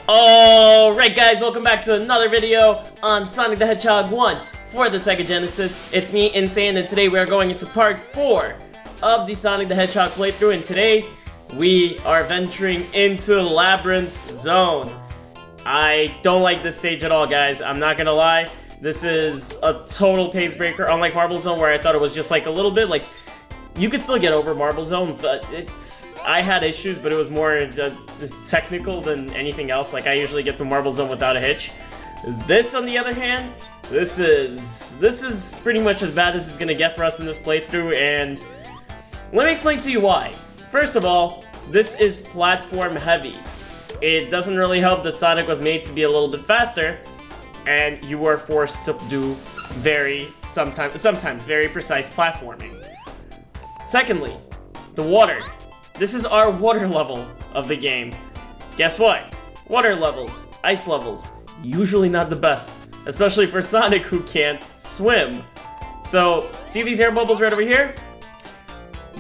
Alright guys, welcome back to another video on Sonic the Hedgehog 1 for the Sega Genesis. It's me, InSaiyan, and today we are going into part 4 of the Sonic the Hedgehog playthrough, and today we are venturing into Labyrinth Zone. I don't like this stage at all, guys. I'm not gonna lie. This is a total pace breaker, unlike Marble Zone where I thought it was just like a little bit like you could still get over Marble Zone, but I had issues, but it was more technical than anything else. Like, I usually get the Marble Zone without a hitch. This, on the other hand, this is pretty much as bad as it's gonna get for us in this playthrough, and let me explain to you why. First of all, this is platform heavy. It doesn't really help that Sonic was made to be a little bit faster, and you are forced to do sometimes very precise platforming. Secondly, the water. This is our water level of the game. Guess what? Water levels, ice levels, usually not the best, especially for Sonic who can't swim. So, see these air bubbles right over here?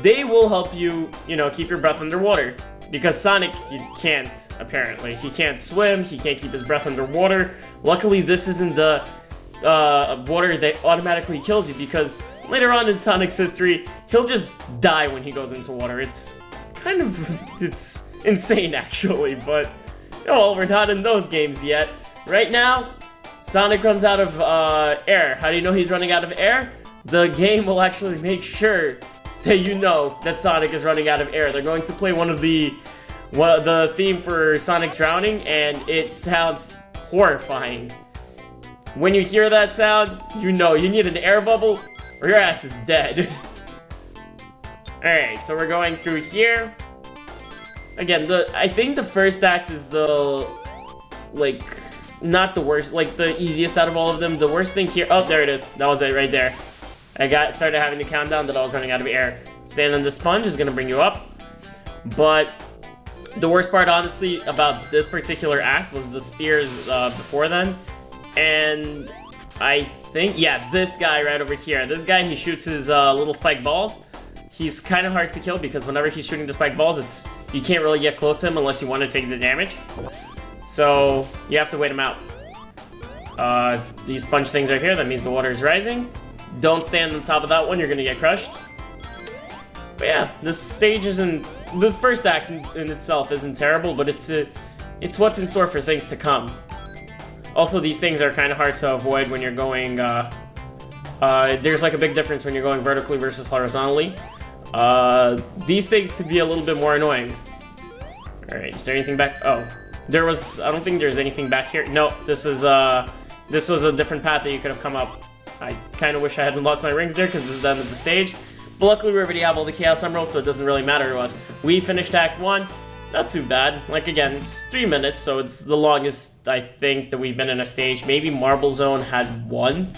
They will help you, keep your breath underwater. Because Sonic, he can't, apparently. He can't swim, he can't keep his breath underwater. Luckily, this isn't the water that automatically kills you, because later on in Sonic's history, he'll just die when he goes into water. It's it's insane, actually, but, well, we're not in those games yet. Right now, Sonic runs out of air. How do you know he's running out of air? The game will actually make sure that you know that Sonic is running out of air. They're going to play the theme for Sonic's drowning, and it sounds horrifying. When you hear that sound, you know you need an air bubble or your ass is dead. Alright, so we're going through here. Again, I think the first act is not the worst, the easiest out of all of them. The worst thing here, oh, there it is. That was it right there. I started having to count down that I was running out of air. Stand on the sponge is gonna bring you up. But the worst part, honestly, about this particular act was the spears before then. And I think, yeah, this guy right over here. This guy, he shoots his little spike balls. He's kind of hard to kill because whenever he's shooting the spike balls, you can't really get close to him unless you want to take the damage. So you have to wait him out. These sponge things are here. That means the water is rising. Don't stand on top of that one. You're gonna get crushed. But yeah, this stage isn't. The first act in itself isn't terrible, but it's what's in store for things to come. Also, these things are kind of hard to avoid when you're going, there's like a big difference when you're going vertically versus horizontally. These things could be a little bit more annoying. Alright, is there anything back? Oh, I don't think there's anything back here. No, this was a different path that you could have come up. I kind of wish I hadn't lost my rings there because this is the end of the stage. But luckily we already have all the Chaos Emeralds, so it doesn't really matter to us. We finished Act 1. Not too bad. Like, again, it's 3 minutes, so it's the longest, I think, that we've been in a stage. Maybe Marble Zone had one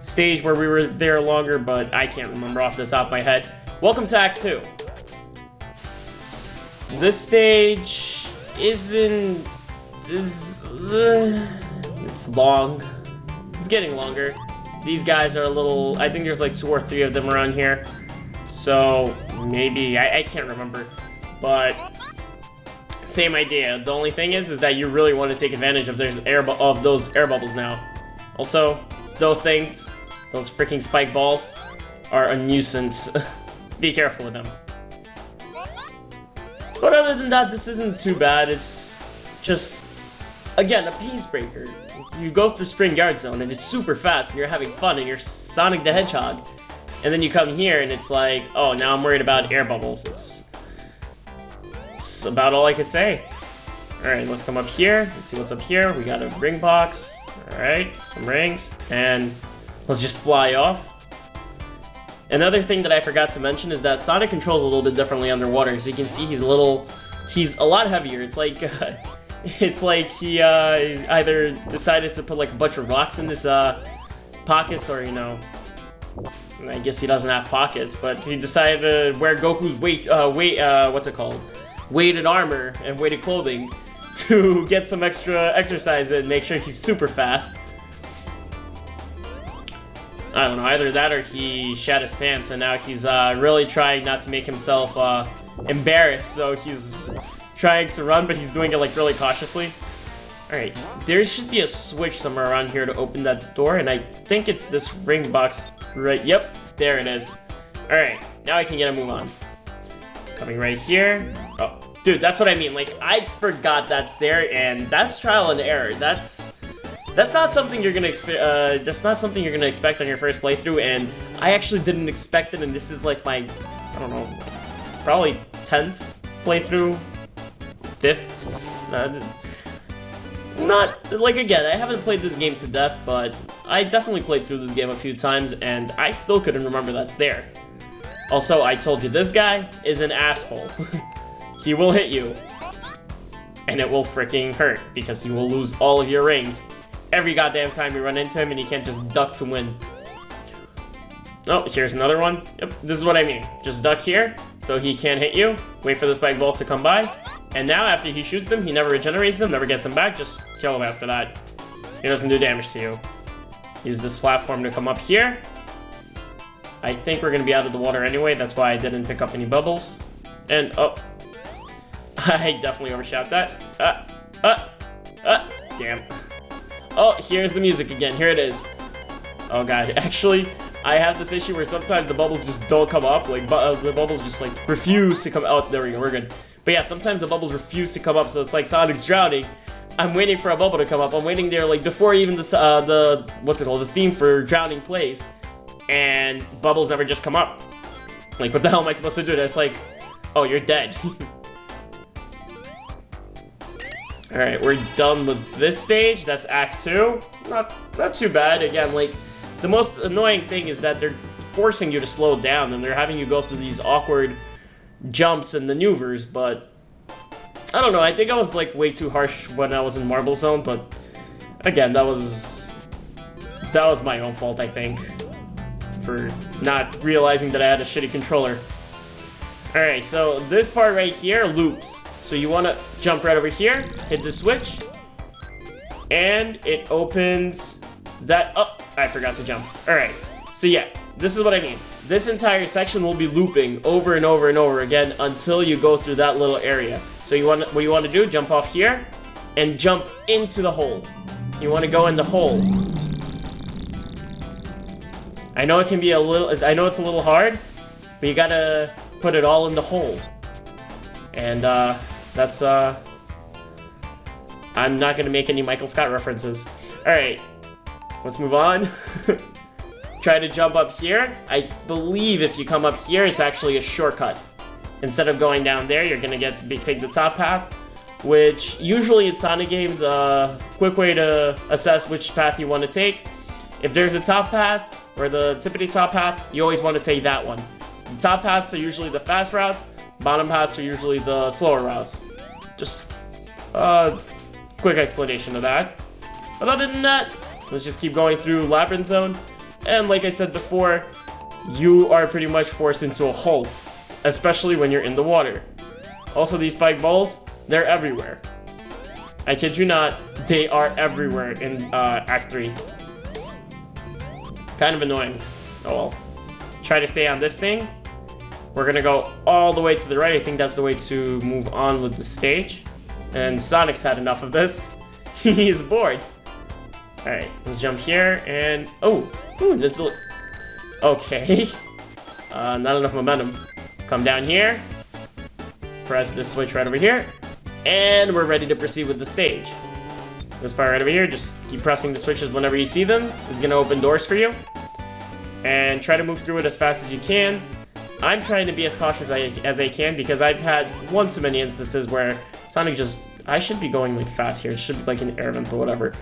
stage where we were there longer, but I can't remember off the top of my head. Welcome to Act 2. This stage isn't... it's long. It's getting longer. These guys are a little... I think there's like 2 or 3 of them around here. So, maybe... I can't remember. But... same idea. The only thing is that you really want to take advantage of those air bubbles now. Also, those things, those freaking spike balls, are a nuisance. Be careful with them. But other than that, this isn't too bad. It's just, again, a pace breaker. You go through Spring Yard Zone and it's super fast and you're having fun and you're Sonic the Hedgehog. And then you come here and it's like, oh, now I'm worried about air bubbles. It's about all I could say. Alright, let's come up here. Let's see what's up here. We got a ring box. Alright, some rings. And let's just fly off. Another thing that I forgot to mention is that Sonic controls a little bit differently underwater. As you can see, he's a lot heavier. It's like he either decided to put like a bunch of rocks in his pockets, or I guess he doesn't have pockets, but he decided to wear Goku's weighted armor and weighted clothing to get some extra exercise and make sure he's super fast. I don't know, either that or he shat his pants and now he's really trying not to make himself embarrassed, so he's trying to run, but he's doing it like really cautiously. Alright, there should be a switch somewhere around here to open that door, and I think it's this ring box right. Yep, there it is. Alright, now I can get a move on. Coming right here. Oh, dude, that's what I mean. Like, I forgot that's there, and that's trial and error. That's not something you're gonna expect. That's not something you're gonna expect on your first playthrough, and I actually didn't expect it. And this is like my, I don't know, probably 10th playthrough, 5th. Not like, again, I haven't played this game to death, but I definitely played through this game a few times, and I still couldn't remember that's there. Also, I told you, this guy is an asshole. He will hit you, and it will freaking hurt, because you will lose all of your rings every goddamn time you run into him, and you can't just duck to win. Oh, here's another one. Yep, this is what I mean. Just duck here, so he can't hit you. Wait for the spike balls to come by. And now, after he shoots them, he never regenerates them, never gets them back. Just kill him after that. He doesn't do damage to you. Use this platform to come up here. I think we're going to be out of the water anyway. That's why I didn't pick up any bubbles. And, oh. I definitely overshot that. Damn. Oh, here's the music again. Here it is. Oh, God. Actually, I have this issue where sometimes the bubbles just don't come up. Like, the bubbles just, like, refuse to come out. There we go. We're good. But yeah, sometimes the bubbles refuse to come up, so it's like Sonic's drowning. I'm waiting for a bubble to come up. I'm waiting there, like, before even the what's it called, the theme for drowning plays, and bubbles never just come up. Like, what the hell am I supposed to do? That's like, oh, you're dead. Alright, we're done with this stage. That's Act 2. Not too bad. Again, like, the most annoying thing is that they're forcing you to slow down, and they're having you go through these awkward jumps and maneuvers, but I don't know, I think I was like way too harsh when I was in Marble Zone, but again, that was my own fault, I think, for not realizing that I had a shitty controller. Alright, so this part right here loops, so you want to jump right over here, hit the switch, and it opens that. Oh, I forgot to jump. Alright, so yeah, this is what I mean. This entire section will be looping over and over and over again until you go through that little area. So what you want to do, jump off here and jump into the hole. You want to go in the hole. I know it can be I know it's a little hard, but you gotta put it all in the hole. And that's I'm not gonna make any Michael Scott references. Alright, let's move on. Try to jump up here. I believe if you come up here, it's actually a shortcut. Instead of going down there, you're gonna get to take the top path, which usually in Sonic games, a quick way to assess which path you want to take. If there's a top path, or the tippity top path, you always want to take that one. The top paths are usually the fast routes, bottom paths are usually the slower routes. Just a quick explanation of that. But other than that, let's just keep going through Labyrinth Zone. And like I said before, you are pretty much forced into a halt, especially when you're in the water. Also, these spike balls, they're everywhere. I kid you not, they are everywhere in Act 3. Kind of annoying. Oh well. Try to stay on this thing. We're gonna go all the way to the right. I think that's the way to move on with the stage. And Sonic's had enough of this. He's bored. Alright, let's jump here and... oh! Ooh, let's go. Okay. Not enough momentum. Come down here. Press this switch right over here. And we're ready to proceed with the stage. This part right over here, just keep pressing the switches whenever you see them. It's gonna open doors for you. And try to move through it as fast as you can. I'm trying to be as cautious as I can because I've had one too many instances where Sonic just... I should be going like fast here. It should be like an air vent or whatever.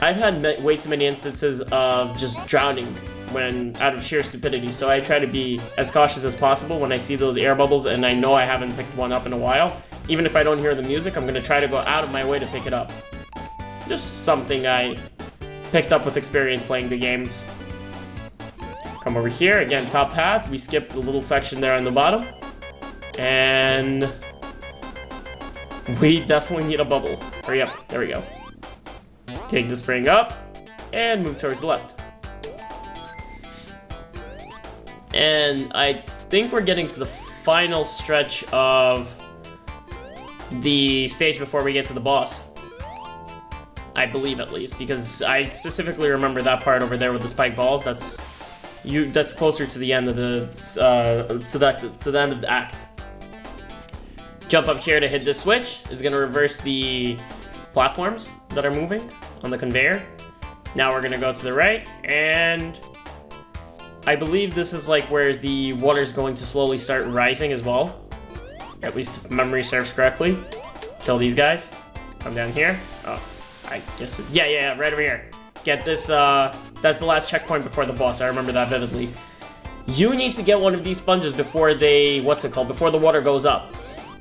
I've had way too many instances of just drowning when out of sheer stupidity, so I try to be as cautious as possible when I see those air bubbles and I know I haven't picked one up in a while. Even if I don't hear the music, I'm going to try to go out of my way to pick it up. Just something I picked up with experience playing the games. Come over here, again, top path. We skipped the little section there on the bottom. And we definitely need a bubble. Hurry up, there we go. Take the spring up, and move towards the left. And I think we're getting to the final stretch of the stage before we get to the boss. I believe at least, because I specifically remember that part over there with the spike balls. That's closer to the end of the to the end of the act. Jump up here to hit this switch is gonna reverse the platforms that are moving on the conveyor. Now we're gonna go to the right, and I believe this is like where the water is going to slowly start rising as well. At least if memory serves correctly. Kill these guys. Come down here. Oh, I guess yeah, right over here. Get this, that's the last checkpoint before the boss. I remember that vividly. You need to get one of these sponges before they, before the water goes up.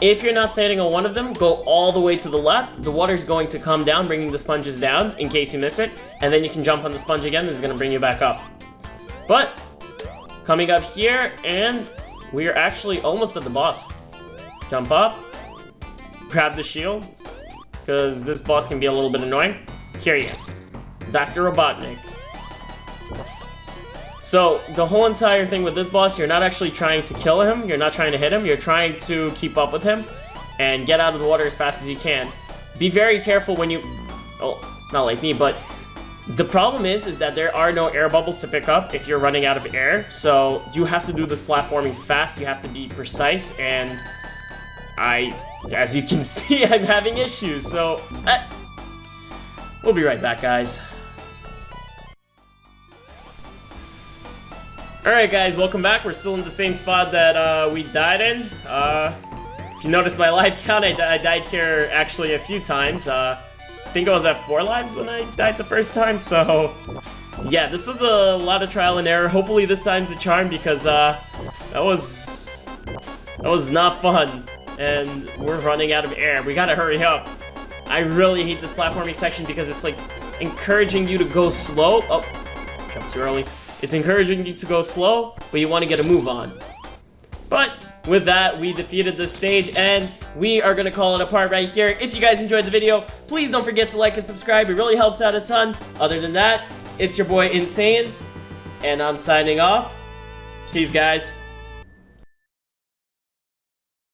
If you're not standing on one of them, go all the way to the left. The water's going to come down, bringing the sponges down in case you miss it. And then you can jump on the sponge again, and it's going to bring you back up. But, coming up here, and we are actually almost at the boss. Jump up. Grab the shield, because this boss can be a little bit annoying. Here he is. Dr. Robotnik. So, the whole entire thing with this boss, you're not actually trying to kill him, you're not trying to hit him, you're trying to keep up with him and get out of the water as fast as you can. Be very careful when you... Oh, not like me, but the problem is that there are no air bubbles to pick up if you're running out of air, so you have to do this platforming fast, you have to be precise, and as you can see, I'm having issues, so... We'll be right back, guys. Alright guys, welcome back. We're still in the same spot that we died in. If you noticed my life count, I died here actually a few times. I think I was at 4 lives when I died the first time, so... Yeah, this was a lot of trial and error. Hopefully this time's the charm, because that was not fun. And we're running out of air. We gotta hurry up. I really hate this platforming section because it's like encouraging you to go slow. Oh, jumped too early. It's encouraging you to go slow, but you want to get a move on. But with that, we defeated this stage, and we are going to call it a part right here. If you guys enjoyed the video, please don't forget to like and subscribe. It really helps out a ton. Other than that, it's your boy InSaiyan, and I'm signing off. Peace, guys.